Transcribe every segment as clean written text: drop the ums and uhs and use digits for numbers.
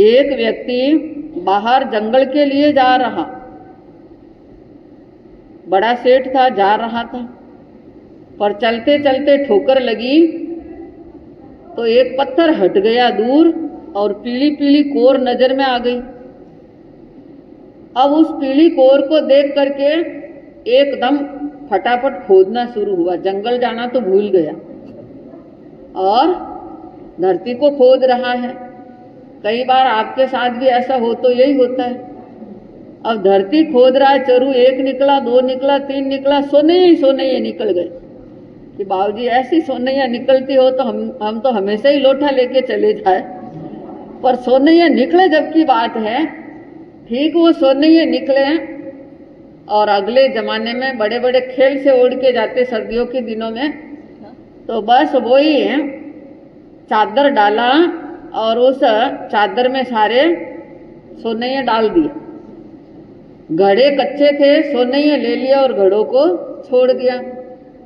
एक व्यक्ति बाहर जंगल के लिए जा रहा, बड़ा सेठ था, जा रहा था, पर चलते चलते ठोकर लगी तो एक पत्थर हट गया दूर और पीली पीली कोर नजर में आ गई। अब उस पीली कोर को देख करके एकदम फटाफट खोदना शुरू हुआ। जंगल जाना तो भूल गया और धरती को खोद रहा है। कई बार आपके साथ भी ऐसा हो तो यही होता है। अब धरती खोद रहा है, चरू एक निकला, दो निकला, तीन निकला, सोनैया निकल गए कि बाबूजी ऐसी सोनैया निकलती हो तो हम तो हमेशा ही लोटा लेके चले जाए, पर सोनैया निकले जब की बात है। ठीक वो सोनैया निकले और अगले जमाने में बड़े बड़े खेल से उड़ के जाते सर्दियों के दिनों में, तो बस वही चादर डाला और उस चादर में सारे सोनैया डाल दिए। घड़े कच्चे थे, सोनैया ले लिया और घड़ों को छोड़ दिया,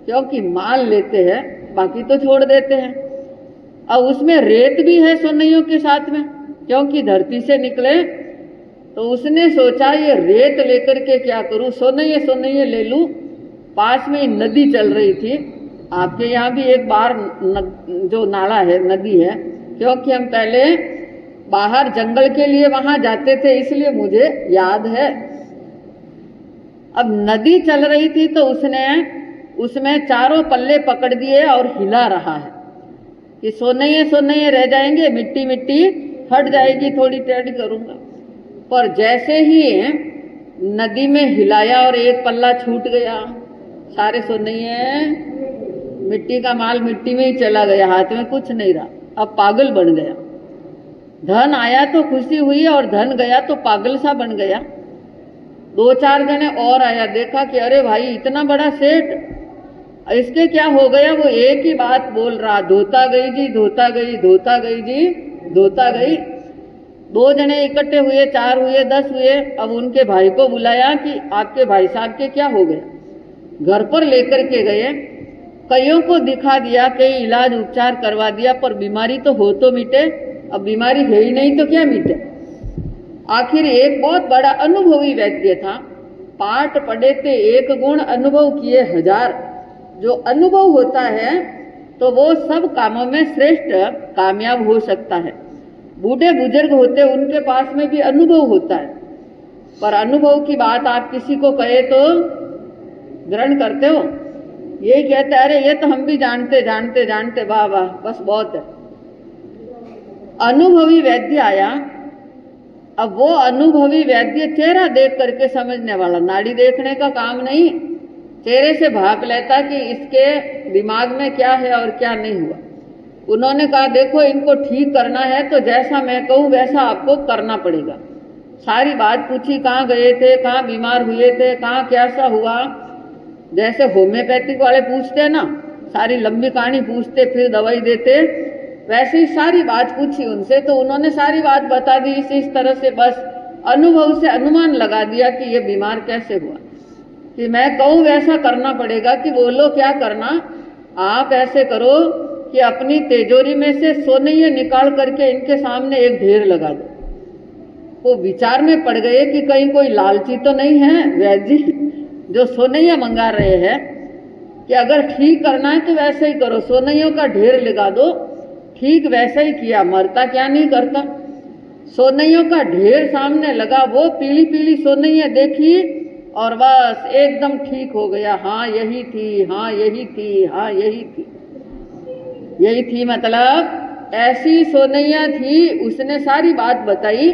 क्योंकि माल लेते हैं बाकी तो छोड़ देते हैं। अब उसमें रेत भी है सोनैयों के साथ में, क्योंकि धरती से निकले। तो उसने सोचा ये रेत लेकर के क्या करूं, सोनैया ले लूं। पास में नदी चल रही थी, आपके यहाँ भी एक बार जो नाला है, नदी है, क्योंकि हम पहले बाहर जंगल के लिए वहां जाते थे इसलिए मुझे याद है। अब नदी चल रही थी तो उसने उसमें चारों पल्ले पकड़ दिए और हिला रहा है कि सोनैया रह जाएंगे, मिट्टी मिट्टी हट जाएगी, थोड़ी टेढ़ी करूंगा। पर जैसे ही नदी में हिलाया और एक पल्ला छूट गया, सारे सोनैया, मिट्टी का माल मिट्टी में ही चला गया, हाथ में कुछ नहीं रहा। अब पागल बन गया। धन आया तो खुशी हुई और धन गया तो पागल सा बन गया। दो चार जने और आया, देखा कि अरे भाई इतना बड़ा सेठ, इसके क्या हो गया। वो एक ही बात बोल रहा, धोता गई जी, धोता गई, धोता गई जी, धोता गई। दो जने इकट्ठे हुए, 4 हुए, 10 हुए। अब उनके भाई को बुलाया कि आपके भाई साहब के क्या हो गया। घर पर लेकर के गए, कईयों को दिखा दिया, कई इलाज उपचार करवा दिया, पर बीमारी तो हो तो मिटे। अब बीमारी है ही नहीं तो क्या मिटे। आखिर एक बहुत बड़ा अनुभवी वैद्य था, पाठ पढ़े थे 1 गुण, अनुभव किए 1000। जो अनुभव होता है तो वो सब कामों में श्रेष्ठ कामयाब हो सकता है। बूढ़े बुजुर्ग होते, उनके पास में भी अनुभव होता है, पर अनुभव की बात आप किसी को कहे तो ग्रहण करते हो। यही कहते अरे ये तो हम भी जानते जानते जानते, वाह वाह, बस बहुत है। अनुभवी वैद्य आया। अब वो अनुभवी वैद्य चेहरा देख करके समझने वाला, नाड़ी देखने का काम नहीं, चेहरे से भाप लेता कि इसके दिमाग में क्या है और क्या नहीं हुआ। उन्होंने कहा देखो इनको ठीक करना है तो जैसा मैं कहूँ वैसा आपको करना पड़ेगा। सारी बात पूछी, कहाँ गए थे, कहाँ बीमार हुए थे, कहाँ कैसा हुआ, जैसे होम्योपैथिक वाले पूछते हैं ना, सारी लंबी कहानी पूछते फिर दवाई देते, वैसे ही सारी बात पूछी उनसे। तो उन्होंने सारी बात बता दी इस तरह से, बस अनुभव से अनुमान लगा दिया कि ये बीमार कैसे हुआ। कि मैं कहूँ वैसा करना पड़ेगा, कि बोलो क्या करना, आप ऐसे करो कि अपनी तिजोरी में से सोनैया निकाल करके इनके सामने एक ढेर लगा दो। वो विचार में पड़ गए कि कहीं कोई लालची तो नहीं है वैद्य जी जो सोनैया मंगा रहे हैं, कि अगर ठीक करना है तो वैसे ही करो, सोनैयों का ढेर लगा दो। ठीक वैसे ही किया, मरता क्या नहीं करता। सोनैयों का ढेर सामने लगा, वो पीली पीली सोनैया देखी और बस एकदम ठीक हो गया। हाँ यही थी, हाँ यही थी, हाँ यही थी, यही थी, मतलब ऐसी सोनैया थी। उसने सारी बात बताई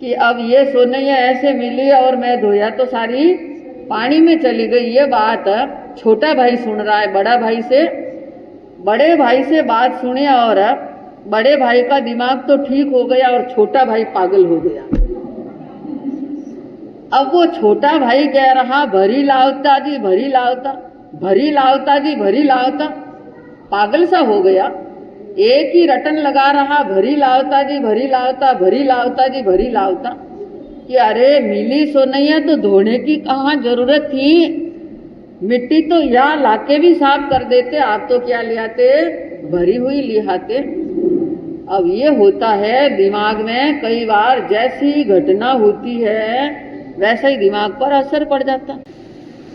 कि अब ये सोनैया ऐसे मिली और मैं धोया तो सारी पानी में चली गई। ये बात छोटा भाई सुन रहा है बड़ा भाई से, बड़े भाई से बात सुने और बड़े भाई का दिमाग तो ठीक हो गया और छोटा भाई पागल हो गया। अब वो छोटा भाई कह रहा भरी लावता जी, भरी लावता, भरी लावता जी, भरी लावता, पागल सा हो गया। एक ही रटन लगा रहा, भरी लावता जी, भरी लावता, भरी लावता जी, भरी लावता, कि अरे मिली सोनैया तो धोने की कहाँ जरूरत थी, मिट्टी तो यहाँ लाके भी साफ कर देते, आप तो क्या ले आते, भरी हुई ले आते। अब ये होता है दिमाग में कई बार जैसी घटना होती है वैसा ही दिमाग पर असर पड़ जाता।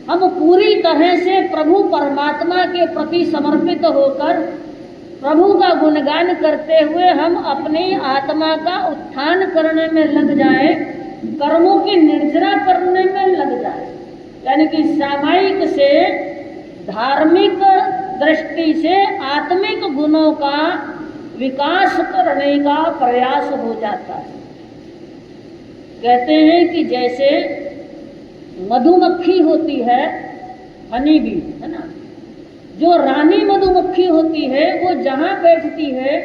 हम पूरी तरह से प्रभु परमात्मा के प्रति समर्पित होकर प्रभु का गुणगान करते हुए हम अपनी आत्मा का उत्थान करने में लग जाए, कर्मों की निर्जरा करने में लग जाए, यानी कि सामायिक से धार्मिक दृष्टि से आत्मिक गुणों का विकास करने का प्रयास हो जाता है। कहते हैं कि जैसे मधुमक्खी होती है, हनी बी है ना, जो रानी मधुमक्खी होती है वो जहाँ बैठती है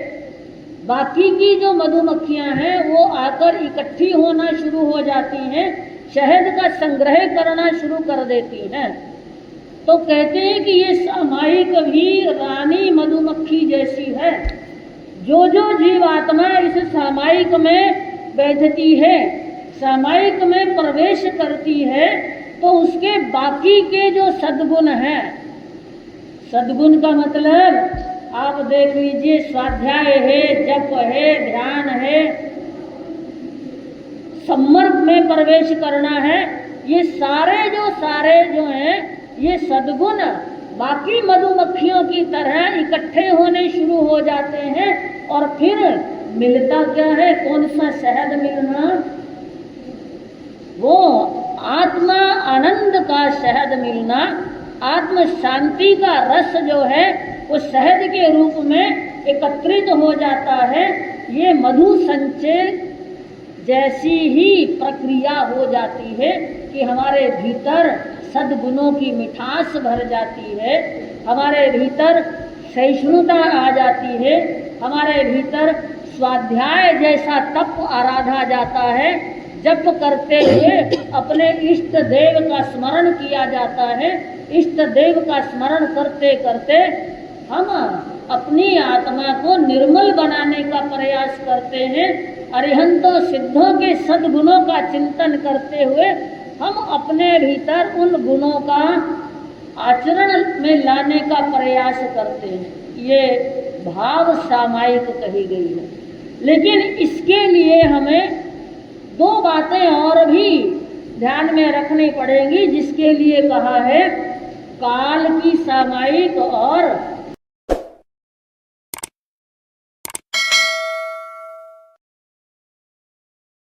बाकी की जो मधुमक्खियाँ हैं वो आकर इकट्ठी होना शुरू हो जाती हैं, शहद का संग्रह करना शुरू कर देती हैं। तो कहते हैं कि ये सामायिक भी रानी मधुमक्खी जैसी है। जो जो जीवात्मा इस सामायिक में बैठती है, सामायिक में प्रवेश करती है, तो उसके बाकी के जो सद्गुण हैं, सद्गुण का मतलब आप देख लीजिए, स्वाध्याय है, जप है, ध्यान है, सम्मर्ग में प्रवेश करना है, ये सारे जो हैं ये सद्गुण बाकी मधुमक्खियों की तरह इकट्ठे होने शुरू हो जाते हैं। और फिर मिलता क्या है, कौन सा शहद मिलना, वो आत्मा आनंद का शहद मिलना, आत्म शांति का रस जो है वो शहद के रूप में एकत्रित हो जाता है। ये मधु संचय जैसी ही प्रक्रिया हो जाती है कि हमारे भीतर सद्गुणों की मिठास भर जाती है, हमारे भीतर सहिष्णुता आ जाती है, हमारे भीतर स्वाध्याय जैसा तप आराधा जाता है, जप करते हुए अपने इष्ट देव का स्मरण किया जाता है। इष्ट देव का स्मरण करते करते हम अपनी आत्मा को निर्मल बनाने का प्रयास करते हैं। अरिहंतों सिद्धों के सद्गुणों का चिंतन करते हुए हम अपने भीतर उन गुणों का आचरण में लाने का प्रयास करते हैं। ये भाव सामायिक कही गई है। लेकिन इसके लिए हमें दो बातें और भी ध्यान में रखनी पड़ेंगी, जिसके लिए कहा है काल की सामायिक और